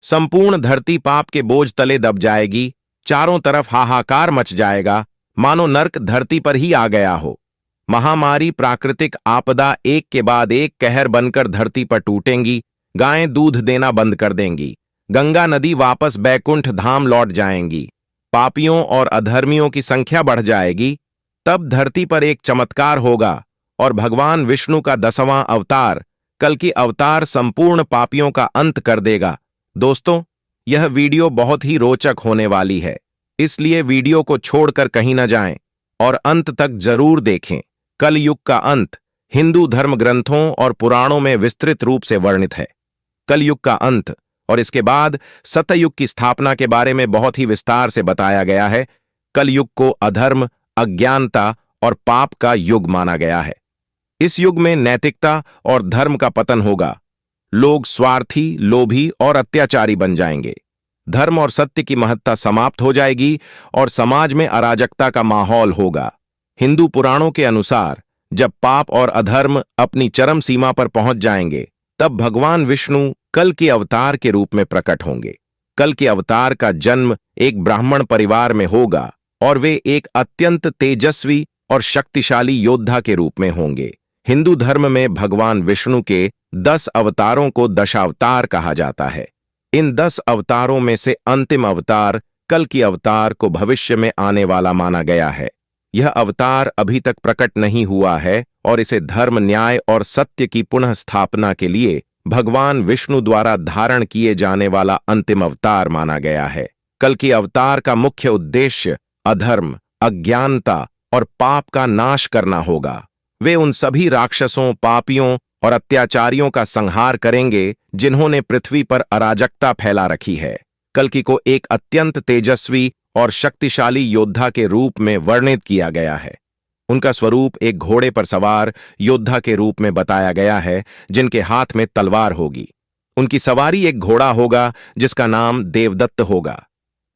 संपूर्ण धरती पाप के बोझ तले दब जाएगी। चारों तरफ हाहाकार मच जाएगा, मानो नर्क धरती पर ही आ गया हो। महामारी, प्राकृतिक आपदा एक के बाद एक कहर बनकर धरती पर टूटेंगी। गायें दूध देना बंद कर देंगी। गंगा नदी वापस बैकुंठ धाम लौट जाएंगी। पापियों और अधर्मियों की संख्या बढ़ जाएगी। तब धरती पर एक चमत्कार होगा और भगवान विष्णु का 10वां अवतार, कल्कि अवतार, संपूर्ण पापियों का अंत कर देगा। दोस्तों, यह वीडियो बहुत ही रोचक होने वाली है, इसलिए वीडियो को छोड़कर कहीं न जाएं और अंत तक जरूर देखें। कलयुग का अंत हिंदू धर्म ग्रंथों और पुराणों में विस्तृत रूप से वर्णित है। कलयुग का अंत और इसके बाद सतयुग की स्थापना के बारे में बहुत ही विस्तार से बताया गया है। कलयुग को अधर्म, अज्ञानता और पाप का युग माना गया है। इस युग में नैतिकता और धर्म का पतन होगा। लोग स्वार्थी, लोभी और अत्याचारी बन जाएंगे। धर्म और सत्य की महत्ता समाप्त हो जाएगी और समाज में अराजकता का माहौल होगा। हिंदू पुराणों के अनुसार जब पाप और अधर्म अपनी चरम सीमा पर पहुंच जाएंगे, तब भगवान विष्णु कल के अवतार के रूप में प्रकट होंगे। कल के अवतार का जन्म एक ब्राह्मण परिवार में होगा और वे एक अत्यंत तेजस्वी और शक्तिशाली योद्धा के रूप में होंगे। हिंदू धर्म में भगवान विष्णु के 10 अवतारों को दशावतार कहा जाता है। इन 10 अवतारों में से अंतिम अवतार कल की अवतार को भविष्य में आने वाला माना गया है। यह अवतार अभी तक प्रकट नहीं हुआ है और इसे धर्म, न्याय और सत्य की पुनः स्थापना के लिए भगवान विष्णु द्वारा धारण किए जाने वाला अंतिम अवतार माना गया है। कल की अवतार का मुख्य उद्देश्य अधर्म, अज्ञानता और पाप का नाश करना होगा। वे उन सभी राक्षसों, पापियों और अत्याचारियों का संहार करेंगे जिन्होंने पृथ्वी पर अराजकता फैला रखी है। कल्कि को एक अत्यंत तेजस्वी और शक्तिशाली योद्धा के रूप में वर्णित किया गया है। उनका स्वरूप एक घोड़े पर सवार योद्धा के रूप में बताया गया है, जिनके हाथ में तलवार होगी। उनकी सवारी एक घोड़ा होगा जिसका नाम देवदत्त होगा।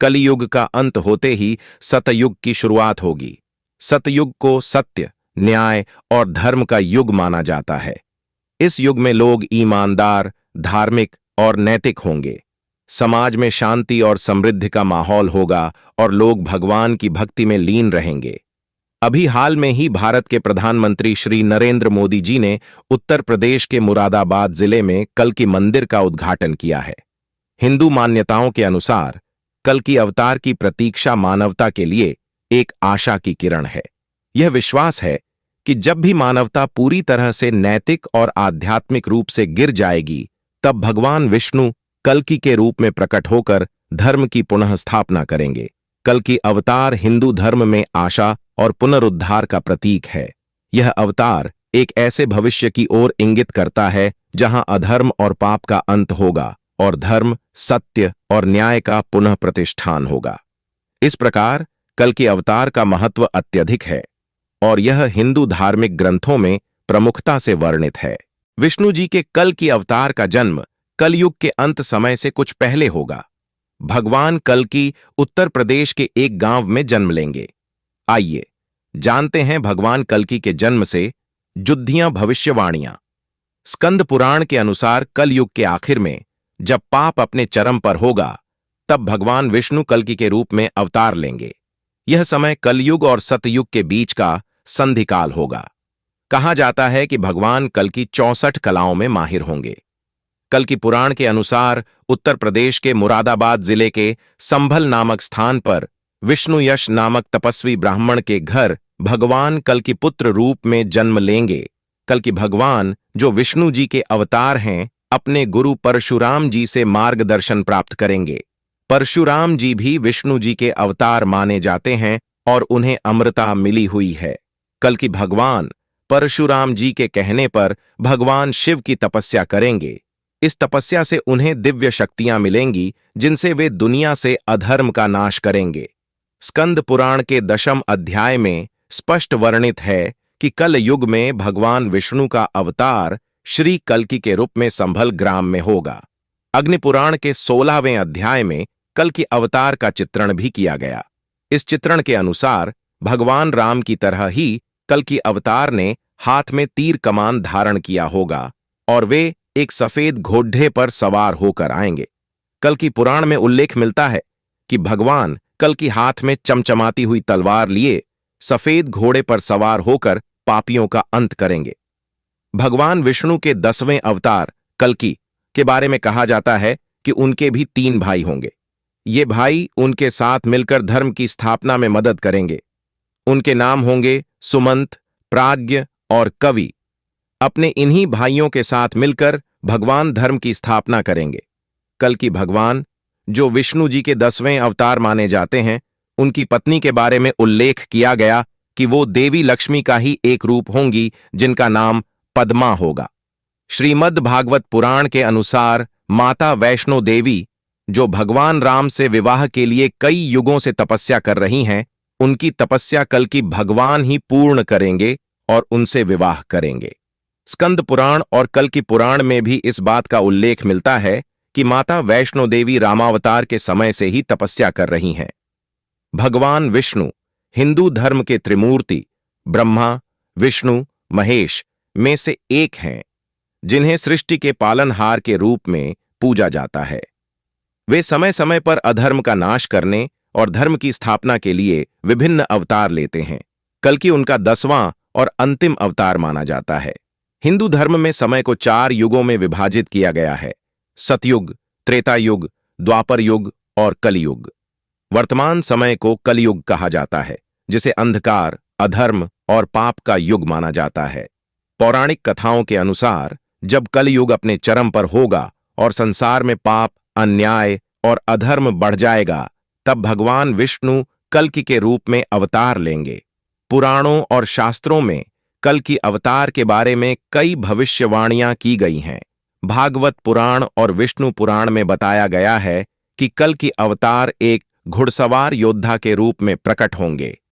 कलियुग का अंत होते ही सतयुग की शुरुआत होगी। सतयुग को सत्य, न्याय और धर्म का युग माना जाता है। इस युग में लोग ईमानदार, धार्मिक और नैतिक होंगे। समाज में शांति और समृद्धि का माहौल होगा और लोग भगवान की भक्ति में लीन रहेंगे। अभी हाल में ही भारत के प्रधानमंत्री श्री नरेंद्र मोदी जी ने उत्तर प्रदेश के मुरादाबाद जिले में कल्कि मंदिर का उद्घाटन किया है। हिंदू मान्यताओं के अनुसार कल्कि अवतार की प्रतीक्षा मानवता के लिए एक आशा की किरण है। यह विश्वास है कि जब भी मानवता पूरी तरह से नैतिक और आध्यात्मिक रूप से गिर जाएगी, तब भगवान विष्णु कल्कि के रूप में प्रकट होकर धर्म की पुनः स्थापना करेंगे। कल्कि अवतार हिंदू धर्म में आशा और पुनरुद्धार का प्रतीक है। यह अवतार एक ऐसे भविष्य की ओर इंगित करता है जहां अधर्म और पाप का अंत होगा और धर्म, सत्य और न्याय का पुनः प्रतिष्ठान होगा। इस प्रकार कल्कि अवतार का महत्व अत्यधिक है और यह हिंदू धार्मिक ग्रंथों में प्रमुखता से वर्णित है। विष्णु जी के कल्कि अवतार का जन्म कलयुग के अंत समय से कुछ पहले होगा। भगवान कल्कि उत्तर प्रदेश के एक गांव में जन्म लेंगे। आइए जानते हैं भगवान कल्कि के जन्म से जुद्धियां, भविष्यवाणियां। स्कंद पुराण के अनुसार कलयुग के आखिर में जब पाप अपने चरम पर होगा, तब भगवान विष्णु कल्कि के रूप में अवतार लेंगे। यह समय कलयुग और सतयुग के बीच का संधिकाल होगा। कहा जाता है कि भगवान कल्कि 64 कलाओं में माहिर होंगे। कल्कि पुराण के अनुसार उत्तर प्रदेश के मुरादाबाद जिले के संभल नामक स्थान पर विष्णु यश नामक तपस्वी ब्राह्मण के घर भगवान कल्कि पुत्र रूप में जन्म लेंगे। कल्कि भगवान, जो विष्णु जी के अवतार हैं, अपने गुरु परशुराम जी से मार्गदर्शन प्राप्त करेंगे। परशुराम जी भी विष्णु जी के अवतार माने जाते हैं और उन्हें अमृता मिली हुई है। कल्कि भगवान परशुराम जी के कहने पर भगवान शिव की तपस्या करेंगे। इस तपस्या से उन्हें दिव्य शक्तियां मिलेंगी, जिनसे वे दुनिया से अधर्म का नाश करेंगे। स्कंद पुराण के 10वें अध्याय में स्पष्ट वर्णित है कि कल युग में भगवान विष्णु का अवतार श्री कल्कि के रूप में संभल ग्राम में होगा। अग्नि पुराण के 16वें अध्याय में कल्कि अवतार का चित्रण भी किया गया। इस चित्रण के अनुसार भगवान राम की तरह ही कल्कि अवतार ने हाथ में तीर कमान धारण किया होगा और वे एक सफेद घोड़े पर सवार होकर आएंगे। कल की पुराण में उल्लेख मिलता है कि भगवान कल की हाथ में चमचमाती हुई तलवार लिए सफेद घोड़े पर सवार होकर पापियों का अंत करेंगे। भगवान विष्णु के 10वें अवतार कल्कि के बारे में कहा जाता है कि उनके भी 3 भाई होंगे। ये भाई उनके साथ मिलकर धर्म की स्थापना में मदद करेंगे। उनके नाम होंगे सुमंत, प्राज्ञ और कवि। अपने इन्हीं भाइयों के साथ मिलकर भगवान धर्म की स्थापना करेंगे। कल्कि भगवान, जो विष्णु जी के 10वें अवतार माने जाते हैं, उनकी पत्नी के बारे में उल्लेख किया गया कि वो देवी लक्ष्मी का ही एक रूप होंगी, जिनका नाम पद्मा होगा। श्रीमद् भागवत पुराण के अनुसार माता वैष्णो देवी, जो भगवान राम से विवाह के लिए कई युगों से तपस्या कर रही हैं, उनकी तपस्या कल्कि भगवान ही पूर्ण करेंगे और उनसे विवाह करेंगे। स्कंद पुराण और कल्कि पुराण में भी इस बात का उल्लेख मिलता है कि माता वैष्णो देवी रामावतार के समय से ही तपस्या कर रही हैं। भगवान विष्णु हिंदू धर्म के त्रिमूर्ति ब्रह्मा, विष्णु, महेश में से एक हैं, जिन्हें सृष्टि के पालनहार के रूप में पूजा जाता है। वे समय समय पर अधर्म का नाश करने और धर्म की स्थापना के लिए विभिन्न अवतार लेते हैं। कल्कि उनका 10वां और अंतिम अवतार माना जाता है। हिंदू धर्म में समय को 4 युगों में विभाजित किया गया है: सतयुग, त्रेता युग, द्वापर युग और कलयुग। वर्तमान समय को कलयुग कहा जाता है, जिसे अंधकार, अधर्म और पाप का युग माना जाता है। पौराणिक कथाओं के अनुसार जब कलयुग अपने चरम पर होगा और संसार में पाप, अन्याय और अधर्म बढ़ जाएगा, तब भगवान विष्णु कल्कि के रूप में अवतार लेंगे। पुराणों और शास्त्रों में कल्कि अवतार के बारे में कई भविष्यवाणियां की गई हैं। भागवत पुराण और विष्णु पुराण में बताया गया है कि कल्कि अवतार एक घुड़सवार योद्धा के रूप में प्रकट होंगे।